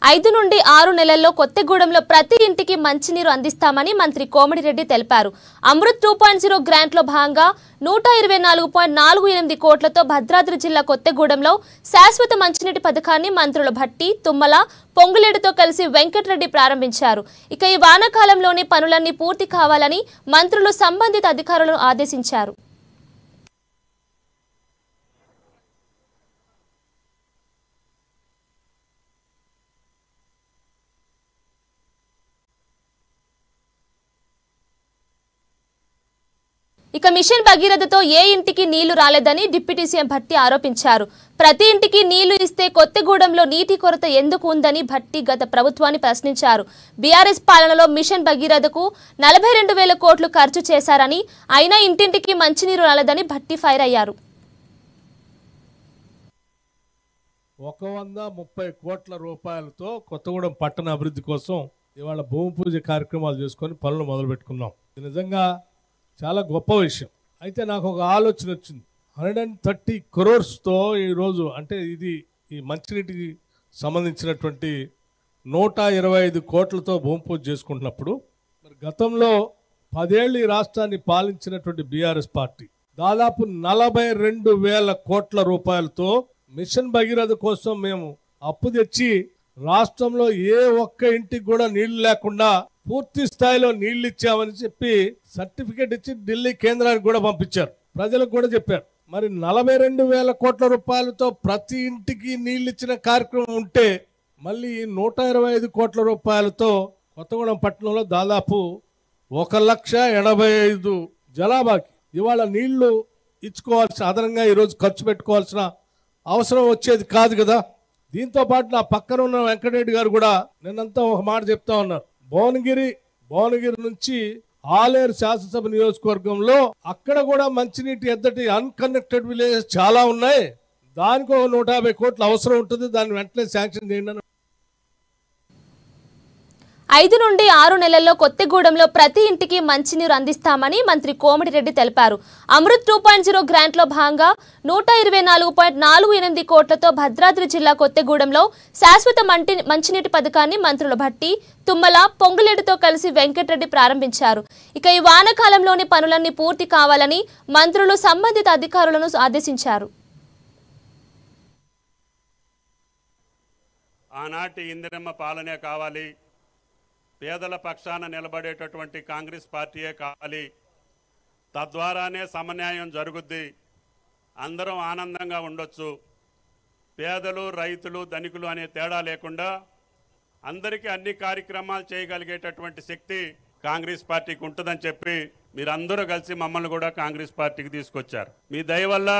5 నుండి 6 నెలల్లో కొత్తగూడెంలో ప్రతి ఇంటికి మంచినీరు అందిస్తామని మంత్రి కోమటిరెడ్డి తెలిపారు. అమృత్ 2.0 గ్రాంట్లో భాగంగా 124.48 కోట్లతో భద్రాద్రి జిల్లా కొత్తగూడెంలో శాశ్వత మంచినీటి పథకాన్ని మంత్రులు భట్టి, తుమ్మల, పొంగులేడుతో కలిసి వెంకటరెడ్డి ప్రారంభించారు. ఇక ఈ వానాకాలంలోనే పనులన్నీ పూర్తి కావాలని మంత్రులు సంబంధిత అధికారులను ఆదేశించారు. ఇక మిషన్ భగీరథతో ఏ ఇంటికి నీళ్లు రాలేదని డిప్యూటీ సీఎం భట్టి ఆరోపించారు. ప్రతి ఇంటికి నీళ్లు ఇస్తే కొత్తగూడెంలో నీటి కొరత ఎందుకు ఉందని భట్టి గత ప్రభుత్వాన్ని ప్రశ్నించారు. బీఆర్ఎస్ పాలనలో మిషన్ భగీరథకు 42,000 కోట్లు ఖర్చు చేశారని, అయినా ఇంటింటికి మంచినీరు రాలేదని భట్టి ఫైర్ అయ్యారు. 130 కోట్ల రూపాయలతో కొత్తగూడెం పట్టణ అభివృద్ధి కోసం ఇవాళ భూమి పూజ కార్యక్రమాలు చేసుకొని పనులు మొదలు పెట్టుకున్నాం. నిజంగా చాలా గొప్ప విషయం. అయితే నాకు ఒక ఆలోచన వచ్చింది. 130 crores-తో ఈరోజు అంటే ఇది ఈ మంచినీటికి సంబంధించినటువంటి 125 కోట్లతో భూమి పూజ చేసుకుంటున్నప్పుడు మరి గతంలో 10 ఏళ్ళు ఈ రాష్ట్రాన్ని పాలించినటువంటి బీఆర్ఎస్ పార్టీ దాదాపు 42,000 కోట్ల రూపాయలతో మిషన్ భగీరథ కోసం మేము అప్పు తెచ్చి రాష్ట్రంలో ఏ ఒక్క ఇంటికి కూడా నీళ్లు లేకుండా పూర్తి స్థాయిలో నీళ్లు ఇచ్చామని చెప్పి సర్టిఫికేట్ ఇచ్చి ఢిల్లీ కేంద్రానికి కూడా పంపించారు. ప్రజలకు కూడా చెప్పారు. మరి 42,000 కోట్ల రూపాయలతో ప్రతి ఇంటికి నీళ్లు ఇచ్చిన కార్యక్రమం ఉంటే మళ్ళీ 125 కోట్ల రూపాయలతో కొత్తగూడెం పట్టణంలో దాదాపు 1,85,000 జనాభాకి ఇవాళ నీళ్లు ఇచ్చుకోవాల్సిన అదనంగా ఈరోజు ఖర్చు పెట్టుకోవాల్సిన అవసరం వచ్చేది కాదు కదా. దీంతో పాటు నా పక్కన ఉన్న వెంకటరెడ్డి గారు కూడా నిన్నంతా ఒక మాట చెప్తా ఉన్నారు. భువనగిరి నుంచి ఆలేరు శాసనసభ నియోజకవర్గంలో అక్కడ కూడా మంచినీటి ఎద్దటి అన్కనెక్టెడ్ విలేజెస్ చాలా ఉన్నాయి. దానికి 150 కోట్ల అవసరం ఉంటుంది. దాన్ని వెంటనే శాంక్షన్ చేయండి. 5 నుండి 6 నెలల్లో కొత్తగూడెంలో ప్రతి ఇంటికి మంచినీరు అందిస్తామని మంత్రి కోమటిరెడ్డి తెలిపారు. అమృత్ 2.0 గ్రాంట్లో భాగంగా 124.48 కోట్లతో భద్రాద్రి జిల్లా కొత్తగూడెంలో శాశ్వత మంచినీటి పథకాన్ని మంత్రులు భట్టి, తుమ్మల, పొంగులేడుతో కలిసి వెంకటరెడ్డి ప్రారంభించారు. ఇక ఈ వానాకాలంలోని పనులన్నీ పూర్తి కావాలని మంత్రులు సంబంధిత అధికారులను ఆదేశించారు. ఆనాటి ఇందిరమ్మ పాలనే కావాలి, పేదల పక్షాన నిలబడేటటువంటి కాంగ్రెస్ పార్టీయే కావాలి. తద్వారానే సమన్యాయం జరుగుద్ది, అందరం ఆనందంగా ఉండొచ్చు. పేదలు, రైతులు, ధనికులు అనే తేడా లేకుండా అందరికీ అన్ని కార్యక్రమాలు చేయగలిగేటటువంటి శక్తి కాంగ్రెస్ పార్టీకి ఉంటుందని చెప్పి మీరందరూ కలిసి మమ్మల్ని కూడా కాంగ్రెస్ పార్టీకి తీసుకొచ్చారు. మీ దయ వల్ల,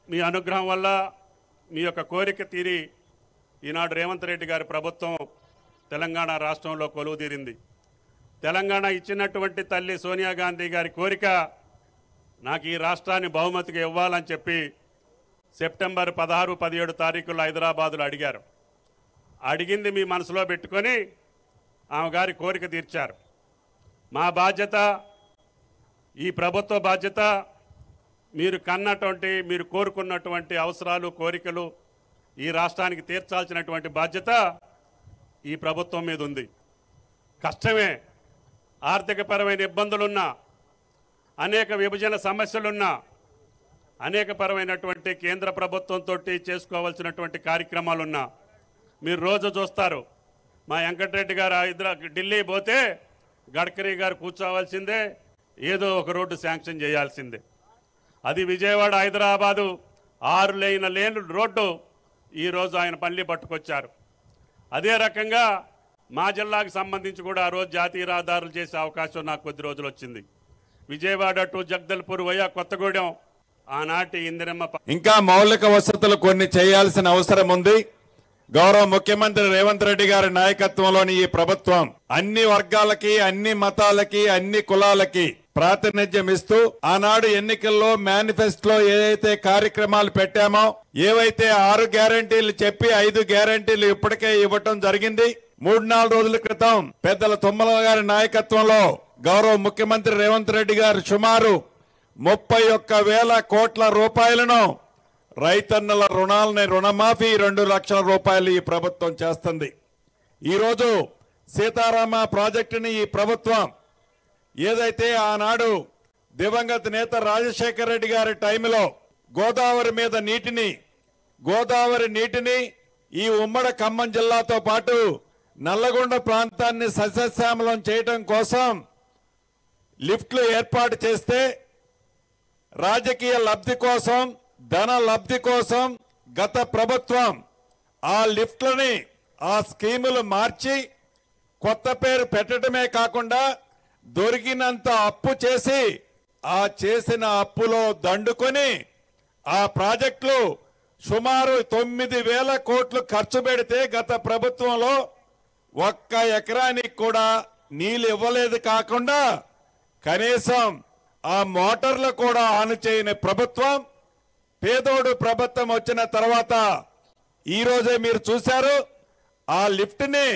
మీ అనుగ్రహం వల్ల మీ యొక్క కోరిక తీరి ఈనాడు రేవంత్ రెడ్డి గారి ప్రభుత్వం తెలంగాణ రాష్ట్రంలో కొలువుదీరింది. తెలంగాణ ఇచ్చినటువంటి తల్లి సోనియా గాంధీ గారి కోరిక నాకు ఈ రాష్ట్రాన్ని బహుమతిగా ఇవ్వాలని చెప్పి సెప్టెంబర్ 16, 17 తారీఖుల్లో హైదరాబాదులో అడిగారు. అడిగింది మీ మనసులో పెట్టుకొని ఆమె గారి కోరిక తీర్చారు. మా బాధ్యత, ఈ ప్రభుత్వ బాధ్యత, మీరు కన్నటువంటి, మీరు కోరుకున్నటువంటి అవసరాలు, కోరికలు ఈ రాష్ట్రానికి తీర్చాల్సినటువంటి బాధ్యత ఈ ప్రభుత్వం మీద ఉంది. కష్టమే, ఆర్థికపరమైన ఇబ్బందులున్నా, అనేక విభజన సమస్యలున్నా, అనేకపరమైనటువంటి కేంద్ర ప్రభుత్వంతో చేసుకోవాల్సినటువంటి కార్యక్రమాలున్నా మీరు రోజు చూస్తారు. మా వెంకటరెడ్డి గారు ఢిల్లీ పోతే గడ్కరీ గారు కూర్చోవాల్సిందే, ఏదో ఒక రోడ్డు శాంక్షన్ చేయాల్సిందే. అది విజయవాడ హైదరాబాదు 6 లేన్ రోడ్డు ఈరోజు ఆయన పల్లి పట్టుకొచ్చారు. అదే రకంగా మా జిల్లాకు సంబంధించి కూడా ఆ రోజు జాతీయ రహదారులు చేసే అవకాశం నాకు కొద్ది రోజులు వచ్చింది. విజయవాడ టు జగదల్పూర్ వయా కొత్తగూడెం ఆనాటి ఇందిరమ్మ. ఇంకా మౌలిక వసతులు కొన్ని చేయాల్సిన అవసరం ఉంది. గౌరవ ముఖ్యమంత్రి రేవంత్ రెడ్డి గారి నాయకత్వంలోని ఈ ప్రభుత్వం అన్ని వర్గాలకి, అన్ని మతాలకి, అన్ని కులాలకి ప్రాతినిధ్యం ఇస్తూ ఆనాడు ఎన్నికల్లో మేనిఫెస్టోలో ఏదైతే కార్యక్రమాలు పెట్టామో, ఏవైతే 6 గ్యారంటీలు చెప్పి 5 గ్యారంటీలు ఇప్పటికే ఇవ్వటం జరిగింది. 3-4 రోజుల క్రితం పెద్దల తుమ్మల గారి నాయకత్వంలో గౌరవ ముఖ్యమంత్రి రేవంత్ రెడ్డి గారు సుమారు 31,000 కోట్ల రూపాయలను రైతన్నల రుణాలని రుణమాఫీ 2 లక్షల రూపాయలు ఈ ప్రభుత్వం చేస్తుంది. ఈరోజు సీతారామ ప్రాజెక్టుని ఈ ప్రభుత్వం ఏదైతే ఆనాడు దివంగత నేత రాజశేఖర రెడ్డి గారి టైంలో గోదావరి మీద గోదావరి నీటిని ఈ ఉమ్మడి ఖమ్మం జిల్లాతో పాటు నల్లగొండ ప్రాంతాన్ని సస్యశ్యామలం చేయడం కోసం లిఫ్ట్లు ఏర్పాటు చేస్తే రాజకీయ లబ్ధి కోసం ధన లబ్ధి కోసం గత ప్రభుత్వం ఆ లిఫ్ట్లని ఆ స్కీములు మార్చి కొత్త పేరు పెట్టడమే కాకుండా దొరికినంత అప్పు చేసి ఆ చేసిన అప్పులో దండుకొని ఆ ప్రాజెక్టులు సుమారు 9,000 కోట్లు ఖర్చు పెడితే గత ప్రభుత్వంలో 1 ఎకరానికి కూడా నీళ్ళు ఇవ్వలేదు కాకుండా కనీసం ఆ మోటార్లు కూడా ఆన్ చేయని ప్రభుత్వం పేదోడు ప్రభుత్వం వచ్చిన తర్వాత ఈ రోజే మీరు చూశారు ఆ లిఫ్ట్ ని